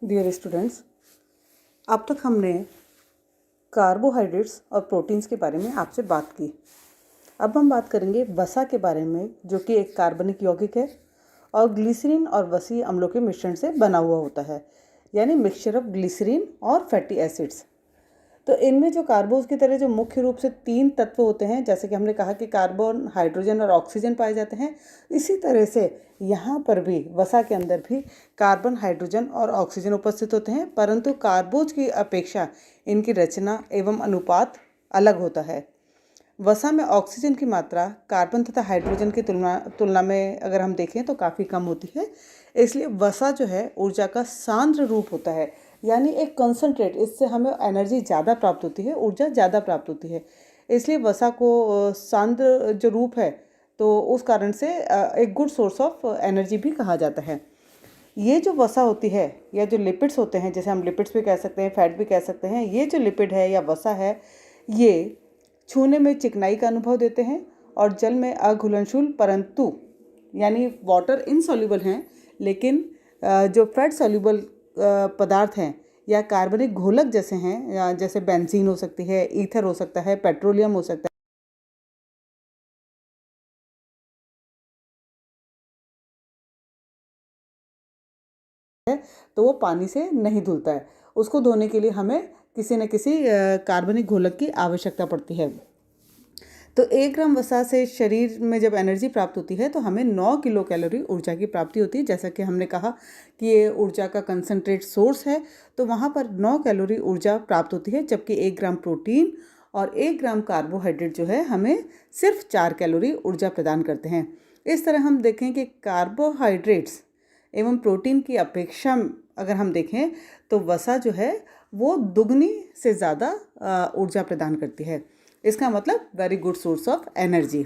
Dear students, अब तक हमने कार्बोहाइड्रेट्स और प्रोटीन्स के बारे में आपसे बात की। अब हम बात करेंगे वसा के बारे में, जो कि एक कार्बनिक यौगिक है और ग्लिसरीन और वसीय अम्लों के मिश्रण से बना हुआ होता है, यानी मिक्सचर ऑफ ग्लिसरीन और फैटी एसिड्स। तो इनमें जो कार्बोज की तरह जो मुख्य रूप से 3 तत्व होते हैं, जैसे कि हमने कहा कि कार्बन, हाइड्रोजन और ऑक्सीजन पाए जाते हैं, इसी तरह से यहाँ पर भी वसा के अंदर भी कार्बन, हाइड्रोजन और ऑक्सीजन उपस्थित होते हैं, परंतु कार्बोज की अपेक्षा इनकी रचना एवं अनुपात अलग होता है। वसा में ऑक्सीजन की मात्रा कार्बन तथा हाइड्रोजन की तुलना में अगर हम देखें तो काफ़ी कम होती है। इसलिए वसा जो है ऊर्जा का सांद्र रूप होता है, यानी एक कंसंट्रेट। इससे हमें एनर्जी ज़्यादा प्राप्त होती है, ऊर्जा ज़्यादा प्राप्त होती है। इसलिए वसा को सांद्र जो रूप है, तो उस कारण से एक गुड सोर्स ऑफ एनर्जी भी कहा जाता है। ये जो वसा होती है या जो लिपिड्स होते हैं, जैसे हम लिपिड्स भी कह सकते हैं, फैट भी कह सकते हैं, ये जो लिपिड है या वसा है, ये छूने में चिकनाई का अनुभव देते हैं और जल में अघुलनशील परंतु यानी वाटर इनसॉल्युबल हैं, लेकिन जो फैट सॉल्युबल पदार्थ हैं या कार्बनिक घोलक जैसे हैं, या जैसे बेंजीन हो सकती है, ईथर हो सकता है, पेट्रोलियम हो सकता है, तो वो पानी से नहीं धुलता है। उसको धोने के लिए हमें किसी न किसी कार्बनिक घोलक की आवश्यकता पड़ती है। तो 1 ग्राम वसा से शरीर में जब एनर्जी प्राप्त होती है तो हमें 9 किलो कैलोरी ऊर्जा की प्राप्ति होती है। जैसा कि हमने कहा कि ये ऊर्जा का कंसंट्रेट सोर्स है, तो वहाँ पर 9 कैलोरी ऊर्जा प्राप्त होती है, जबकि 1 ग्राम प्रोटीन और 1 ग्राम कार्बोहाइड्रेट जो है हमें सिर्फ 4 कैलोरी ऊर्जा प्रदान करते हैं। इस तरह हम देखें कि कार्बोहाइड्रेट्स एवं प्रोटीन की अपेक्षा अगर हम देखें तो वसा जो है वो दुगनी से ज़्यादा ऊर्जा प्रदान करती है। इसका मतलब very good source of energy.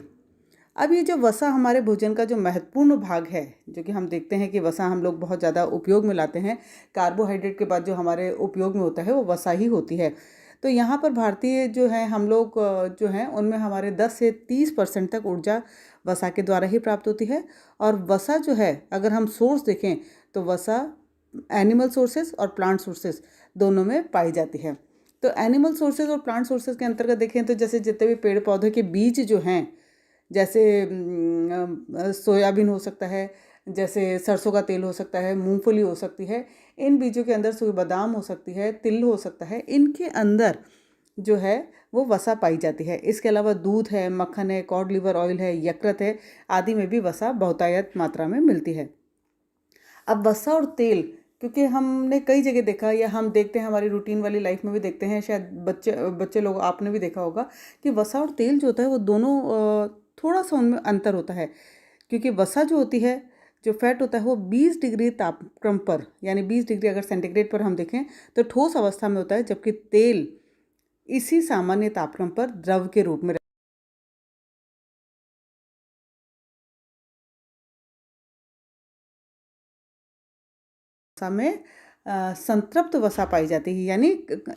अब ये जो वसा हमारे भोजन का जो महत्वपूर्ण भाग है, जो कि हम देखते हैं कि वसा हम लोग बहुत ज़्यादा उपयोग में लाते हैं, कार्बोहाइड्रेट के बाद जो हमारे उपयोग में होता है वो वसा ही होती है। तो यहाँ पर भारतीय जो है हम लोग जो हैं उनमें हमारे 10 से 30% तक ऊर्जा वसा के द्वारा ही प्राप्त होती है। और वसा जो है, अगर हम सोर्स देखें तो वसा एनिमल सोर्सेज और प्लांट सोर्सेज दोनों में पाई जाती है। तो एनिमल सोर्सेज और प्लांट सोर्सेज के अंतर्गत देखें तो जैसे जितने भी पेड़ पौधे के बीज जो हैं, जैसे सोयाबीन हो सकता है, जैसे सरसों का तेल हो सकता है, मूंगफली हो सकती है, इन बीजों के अंदर सोया बादाम हो सकती है, तिल हो सकता है, इनके अंदर जो है वो वसा पाई जाती है। इसके अलावा दूध है, मक्खन है, कॉड लिवर ऑयल है, यकृत है, आदि में भी वसा बहुतायत मात्रा में मिलती है। अब वसा और तेल, क्योंकि हमने कई जगह देखा या हम देखते हैं हमारी रूटीन वाली लाइफ में भी देखते हैं, शायद बच्चे लोग आपने भी देखा होगा कि वसा और तेल जो होता है वो दोनों थोड़ा सा उनमें अंतर होता है। क्योंकि वसा जो होती है, जो फैट होता है, वो 20 डिग्री तापक्रम पर, यानी 20 डिग्री अगर सेंटीग्रेड पर हम देखें तो ठोस अवस्था में होता है, जबकि तेल इसी सामान्य तापक्रम पर द्रव के रूप में वसा में संतृप्त वसा पाई जाती है, यानी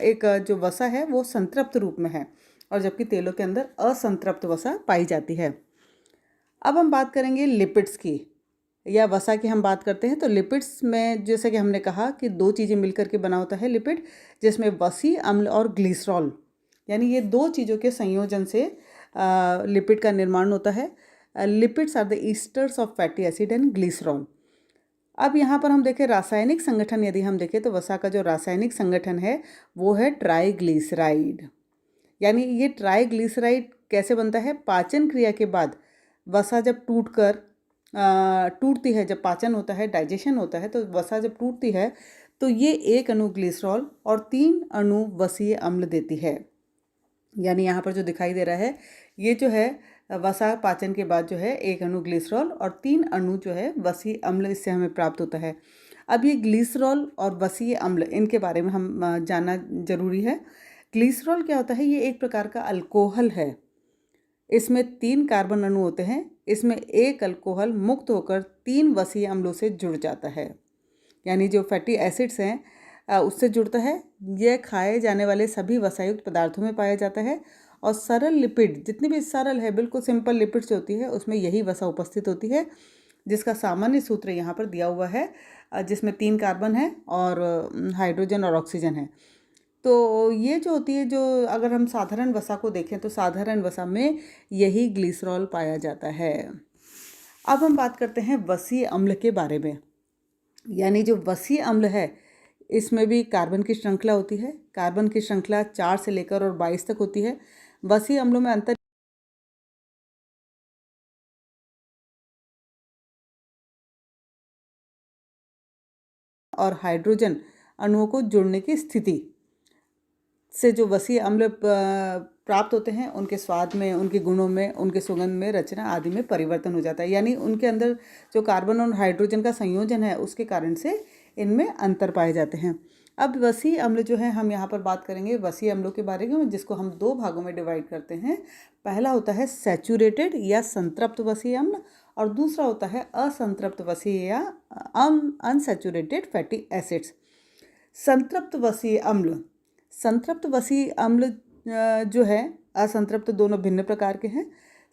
एक जो वसा है वो संतृप्त रूप में है, और जबकि तेलों के अंदर असंतृप्त वसा पाई जाती है। अब हम बात करेंगे लिपिड्स की, या वसा की हम बात करते हैं तो लिपिड्स में जैसे कि हमने कहा कि 2 चीज़ें मिलकर के बना होता है लिपिड, जिसमें वसीय अम्ल और ग्लिसरॉल, यानी ये 2 चीज़ों के संयोजन से लिपिड का निर्माण होता है। Lipids are the esters of fatty acid and glycerol. अब यहाँ पर हम देखें रासायनिक संगठन, यदि हम देखें तो वसा का जो रासायनिक संगठन है वो है ट्राइग्लिसराइड। यानी ये ट्राइग्लिसराइड कैसे बनता है? पाचन क्रिया के बाद वसा जब टूटती है, जब पाचन होता है, डाइजेशन होता है, तो वसा जब टूटती है तो ये 1 अणु ग्लिसरॉल और 3 अणु वसीय अम्ल देती है। यानी यहाँ पर जो दिखाई दे रहा है, ये जो है वसा पाचन के बाद जो है 1 अणु ग्लिसरॉल और 3 अणु जो है वसीय अम्ल, इससे हमें प्राप्त होता है। अब ये ग्लिसरॉल और वसीय अम्ल, इनके बारे में हम जानना जरूरी है। ग्लिसरॉल क्या होता है? ये एक प्रकार का अल्कोहल है। इसमें 3 कार्बन अणु होते हैं। इसमें एक अल्कोहल मुक्त होकर 3 वसीय अम्लों से जुड़ जाता है, यानी जो फैटी एसिड्स हैं उससे जुड़ता है। यह खाए जाने वाले सभी वसायुक्त पदार्थों में पाया जाता है। और सरल लिपिड, जितनी भी सरल है, बिल्कुल सिंपल लिपिड्स होती है, उसमें यही वसा उपस्थित होती है, जिसका सामान्य सूत्र यहाँ पर दिया हुआ है, जिसमें 3 कार्बन है और हाइड्रोजन और ऑक्सीजन है। तो ये जो होती है, जो अगर हम साधारण वसा को देखें तो साधारण वसा में यही ग्लिसरॉल पाया जाता है। अब हम बात करते हैं वसीय अम्ल के बारे में। यानी जो वसीय अम्ल है इसमें भी कार्बन की श्रृंखला होती है। कार्बन की श्रृंखला 4 से लेकर और 22 तक होती है। वसीय अम्लों में अंतर और हाइड्रोजन अणुओं को जोड़ने की स्थिति से जो वसीय अम्ल प्राप्त होते हैं, उनके स्वाद में, उनके गुणों में, उनके सुगंध में, रचना आदि में परिवर्तन हो जाता है। यानी उनके अंदर जो कार्बन और हाइड्रोजन का संयोजन है उसके कारण से इनमें अंतर पाए जाते हैं। अब वसीय अम्ल जो है, हम यहाँ पर बात करेंगे वसीय अम्लों के बारे में, जिसको हम 2 भागों में डिवाइड करते हैं। पहला होता है सैचुरेटेड या संतृप्त वसीय अम्ल और दूसरा होता है असंतृप्त वसीय या अनसैचुरेटेड फैटी एसिड्स। संतृप्त वसीय अम्ल, संतृप्त वसीय अम्ल जो है, असंतृप्त, दोनों भिन्न प्रकार के हैं।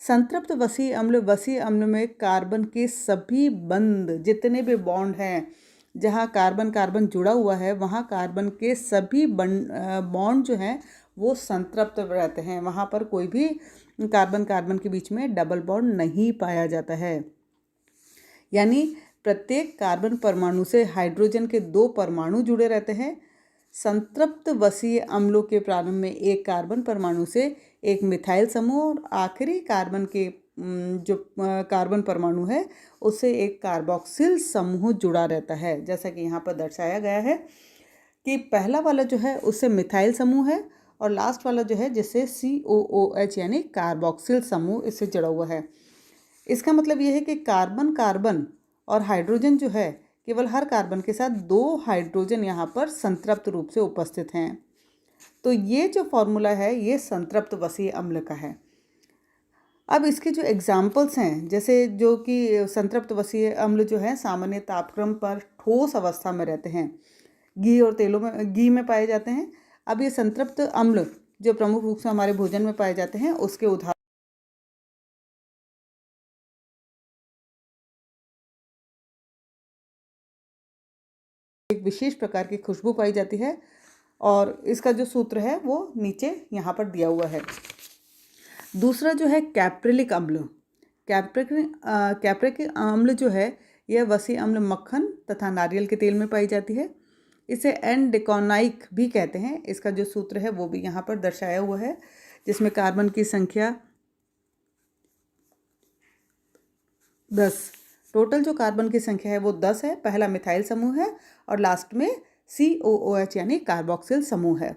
संतृप्त वसीय अम्ल में कार्बन के सभी बंध, जितने भी बॉन्ड हैं, जहाँ कार्बन कार्बन जुड़ा हुआ है वहाँ कार्बन के सभी बॉन्ड जो हैं वो संतृप्त रहते हैं। वहाँ पर कोई भी कार्बन कार्बन के बीच में डबल बॉन्ड नहीं पाया जाता है। यानी प्रत्येक कार्बन परमाणु से हाइड्रोजन के 2 परमाणु जुड़े रहते हैं। संतृप्त वसीय अम्लों के प्रारंभ में एक कार्बन परमाणु से एक मिथाइल समूह और आखिरी कार्बन के जो कार्बन परमाणु है उससे एक कार्बोक्सिल समूह जुड़ा रहता है। जैसा कि यहाँ पर दर्शाया गया है कि पहला वाला जो है उससे मिथाइल समूह है और लास्ट वाला जो है जिससे COOH यानी कार्बोक्सिल समूह इससे जुड़ा हुआ है। इसका मतलब ये है कि कार्बन कार्बन और हाइड्रोजन जो है, केवल हर कार्बन के साथ 2 हाइड्रोजन यहाँ पर संतृप्त रूप से उपस्थित हैं। तो ये जो फॉर्मूला है ये संतृप्त वसीय अम्ल का है। अब इसके जो एग्जाम्पल्स हैं, जैसे जो कि संतृप्त वसीय अम्ल जो है सामान्य तापक्रम पर ठोस अवस्था में रहते हैं, घी और तेलों में, घी में पाए जाते हैं। अब ये संतृप्त अम्ल जो प्रमुख रूप से हमारे भोजन में पाए जाते हैं उसके उदाहरण एक विशेष प्रकार की खुशबू पाई जाती है और इसका जो सूत्र है वो नीचे यहाँ पर दिया हुआ है। दूसरा जो है कैप्रिलिक अम्ल। कैप्रिक अम्ल जो है यह वसीय अम्ल मक्खन तथा नारियल के तेल में पाई जाती है। इसे एन डेकोनाइक भी कहते हैं। इसका जो सूत्र है वो भी यहाँ पर दर्शाया हुआ है, जिसमें कार्बन की संख्या 10, टोटल जो कार्बन की संख्या है वो 10 है। पहला मिथाइल समूह है और लास्ट में COOH यानी कार्बोक्सिल समूह है।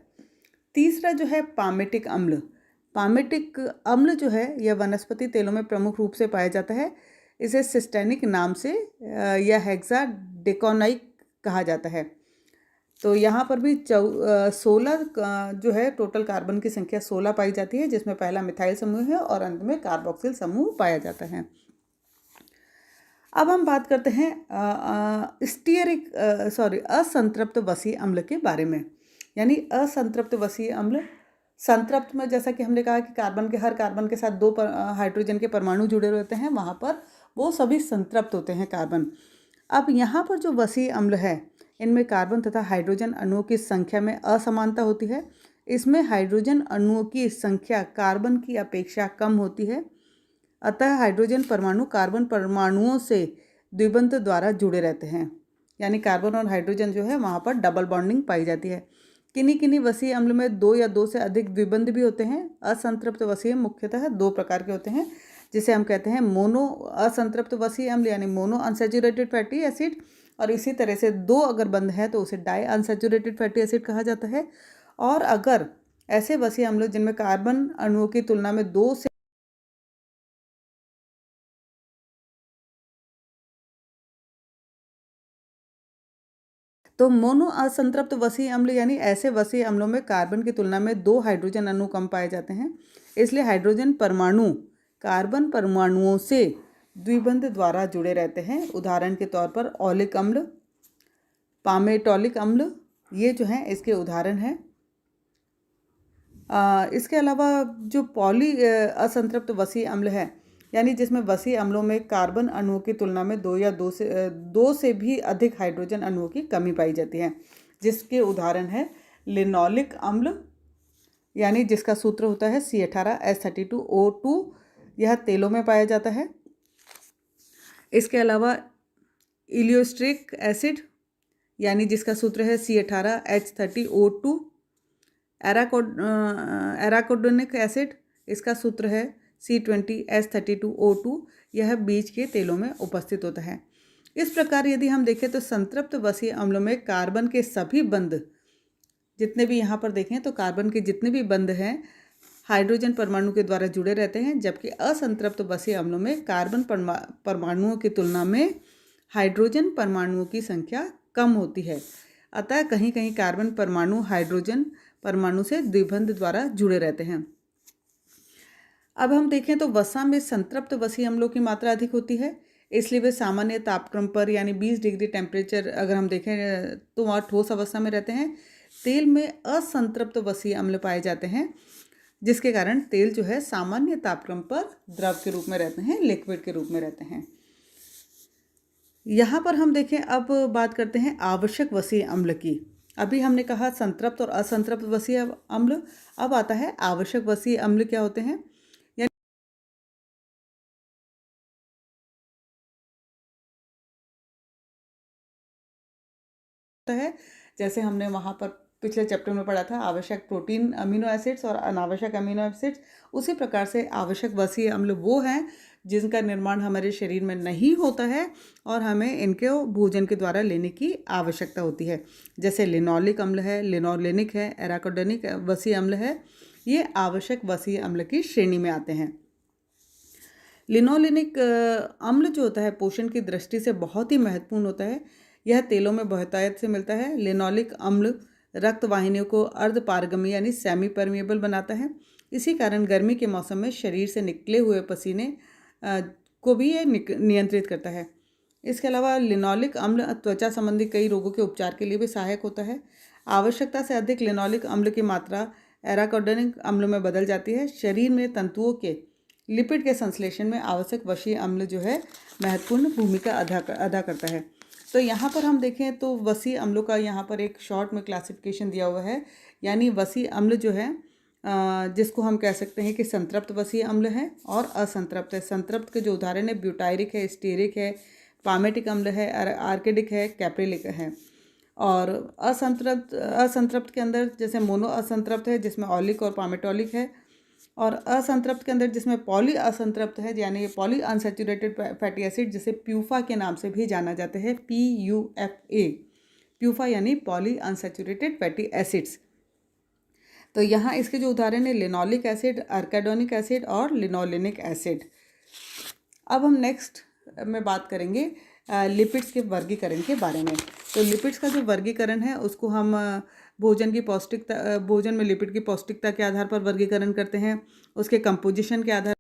तीसरा जो है पामेटिक अम्ल। पामेटिक अम्ल जो है यह वनस्पति तेलों में प्रमुख रूप से पाया जाता है। इसे सिस्टेनिक नाम से या हेक्सा डेकोनाइक कहा जाता है। तो यहाँ पर भी 16 जो है टोटल कार्बन की संख्या 16 पाई जाती है, जिसमें पहला मिथाइल समूह है और अंत में कार्बोक्सिल समूह पाया जाता है। अब हम बात करते हैं असंतृप्त वसीय अम्ल के बारे में। यानी असंतृप्त वसीय अम्ल, संतृप्त में जैसा कि हमने कहा कि कार्बन के हर कार्बन के साथ 2 हाइड्रोजन के परमाणु जुड़े रहते हैं, वहाँ पर वो सभी संतृप्त होते हैं कार्बन। अब यहाँ पर जो वसीय अम्ल है इनमें कार्बन तथा हाइड्रोजन अणुओं की संख्या में असमानता होती है। इसमें हाइड्रोजन अणुओं की संख्या कार्बन की अपेक्षा कम होती है, अतः हाइड्रोजन परमाणु कार्बन परमाणुओं से द्विबंध द्वारा जुड़े रहते हैं। यानी कार्बन और हाइड्रोजन जो है वहाँ पर डबल बॉन्डिंग पाई जाती है। किन्हीं वसीय अम्ल में 2 या 2 से अधिक द्विबंध भी होते हैं। असंतृप्त वसीय मुख्यतः 2 प्रकार के होते हैं, जिसे हम कहते हैं मोनो असंतृप्त वसीय अम्ल यानी मोनो अनसैचुरेटेड फैटी एसिड, और इसी तरह से 2 अगर बंध है तो उसे डाई अनसैचुरेटेड फैटी एसिड कहा जाता है। और अगर ऐसे वसीय अम्ल जिनमें कार्बन अणुओं की तुलना में 2 से तो मोनो असंतृप्त वसीय अम्ल यानी ऐसे वसीय अम्लों में कार्बन की तुलना में 2 हाइड्रोजन अणु कम पाए जाते हैं, इसलिए हाइड्रोजन परमाणु कार्बन परमाणुओं से द्विबंध द्वारा जुड़े रहते हैं। उदाहरण के तौर पर ऑलिक अम्ल, पामेटोलिक अम्ल, ये जो हैं इसके उदाहरण हैं। इसके अलावा जो पॉली असंतृप्त वसीय अम्ल है यानी जिसमें वसी अम्लों में कार्बन अणुओं की तुलना में दो से भी अधिक हाइड्रोजन अणुओं की कमी पाई जाती है, जिसके उदाहरण है लिनोलिक अम्ल, यानी जिसका सूत्र होता है C18H32O2। यह तेलों में पाया जाता है। इसके अलावा इलियोस्ट्रिक एसिड, यानी जिसका सूत्र है C18H30O2। एराकोडोनिक एसिड, इसका सूत्र है C20H32O2। यह बीज के तेलों में उपस्थित होता है। इस प्रकार यदि हम देखें तो संतृप्त वसीय अम्लों में कार्बन के सभी बंध, जितने भी यहाँ पर देखें तो कार्बन के जितने भी बंध हैं हाइड्रोजन परमाणु के द्वारा जुड़े रहते हैं, जबकि असंतृप्त वसीय अम्लों में कार्बन परमाणुओं की तुलना में हाइड्रोजन परमाणुओं की संख्या कम होती है। अतः कहीं कहीं कार्बन परमाणु हाइड्रोजन परमाणु से द्विबंध द्वारा जुड़े रहते हैं। अब हम देखें तो वसा में संतृप्त वसीय अम्लों की मात्रा अधिक होती है, इसलिए वे सामान्य तापक्रम पर यानी 20 डिग्री टेम्परेचर अगर हम देखें तो वहाँ ठोस अवस्था में रहते हैं। तेल में असंतृप्त वसीय अम्ल पाए जाते हैं, जिसके कारण तेल जो है सामान्य तापक्रम पर द्रव के रूप में रहते हैं, लिक्विड के रूप में रहते हैं। यहाँ पर हम देखें, अब बात करते हैं आवश्यक वसीय अम्ल की। अभी हमने कहा संतृप्त और असंतृप्त वसीय अम्ल, अब आता है आवश्यक वसीय अम्ल क्या होते हैं। है जैसे हमने वहाँ पर पिछले चैप्टर में पढ़ा था आवश्यक प्रोटीन अमीनो एसिड्स और अनावश्यक अमीनो एसिड्स, उसी प्रकार से आवश्यक वसीय अम्ल वो हैं जिनका निर्माण हमारे शरीर में नहीं होता है और हमें इनके भोजन के द्वारा लेने की आवश्यकता होती है। जैसे लिनोलिक अम्ल है, लिनोलेनिक है, एराकोडेनिक वसीय अम्ल है, ये आवश्यक वसीय अम्ल की श्रेणी में आते हैं। लिनोलेनिक अम्ल जो होता है पोषण की दृष्टि से बहुत ही महत्वपूर्ण होता है। यह तेलों में बहुतायत से मिलता है। लिनोलिक अम्ल रक्त वाहिनियों को अर्ध पारगम्य यानी सेमी परमिएबल बनाता है। इसी कारण गर्मी के मौसम में शरीर से निकले हुए पसीने को भी ये नियंत्रित करता है। इसके अलावा लिनोलिक अम्ल त्वचा संबंधी कई रोगों के उपचार के लिए भी सहायक होता है। आवश्यकता से अधिक लिनोलिक अम्ल की मात्रा एराकोडेनिक अम्ल में बदल जाती है। शरीर में तंतुओं के लिपिड के संश्लेषण में आवश्यक वसीय अम्ल जो है महत्वपूर्ण भूमिका अदा करता है। तो यहाँ पर हम देखें तो वसीय अम्लों का यहाँ पर एक शॉर्ट में क्लासिफिकेशन दिया हुआ है, यानी वसीय अम्ल जो है जिसको हम कह सकते हैं कि संतृप्त वसीय अम्ल है और असंतृप्त है। संतृप्त के जो उदाहरण है ब्यूटायरिक है, स्टीयरिक है, पामेटिक अम्ल है, आर्किडिक है, कैप्रिलिक है। और असंतृप्त के अंदर जैसे मोनो असंतृप्त है जिसमें ऑलिक और पामेटोलिक है, और असंतृप्त के अंदर जिसमें पॉली असंतृप्त है यानी पॉली अनसैचुरेटेड फैटी एसिड जिसे प्यूफा के नाम से भी जाना जाता है, PUFA, प्यूफा यानी पॉली अनसैचुरेटेड फैटी एसिड्स। तो यहाँ इसके जो उदाहरण है लिनोलिक एसिड, आर्केडोनिक एसिड और लिनोलेनिक एसिड। अब हम नेक्स्ट में बात करेंगे लिपिड्स के वर्गीकरण के बारे में। तो लिपिड्स का जो वर्गीकरण है उसको हम भोजन में लिपिड की पौष्टिकता के आधार पर वर्गीकरण करते हैं, उसके कंपोजिशन के आधार